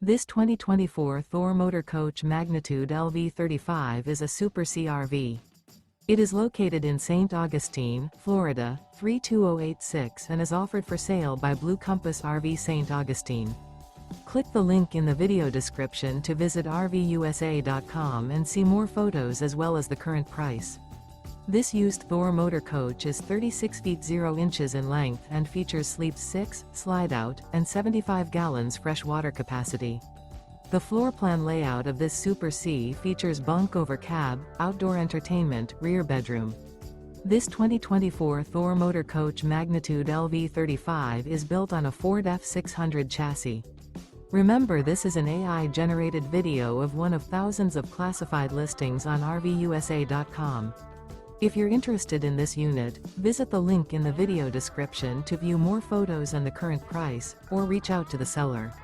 This 2024 Thor Motor Coach Magnitude LV35 is a Super CRV. It is located in St. Augustine, Florida, 32086 and is offered for sale by Blue Compass RV St. Augustine. Click the link in the video description to visit RVUSA.com and see more photos as well as the current price. This used Thor motor coach is 36 feet 0 inches in length and features sleep 6, slide-out, and 75 gallons fresh water capacity. The floor plan layout of this Super C features bunk over cab, outdoor entertainment, rear bedroom. This 2024 Thor Motor Coach Magnitude LV35 is built on a Ford F600 chassis. Remember, this is an AI-generated video of one of thousands of classified listings on RVUSA.com. If you're interested in this unit, visit the link in the video description to view more photos and the current price, or reach out to the seller.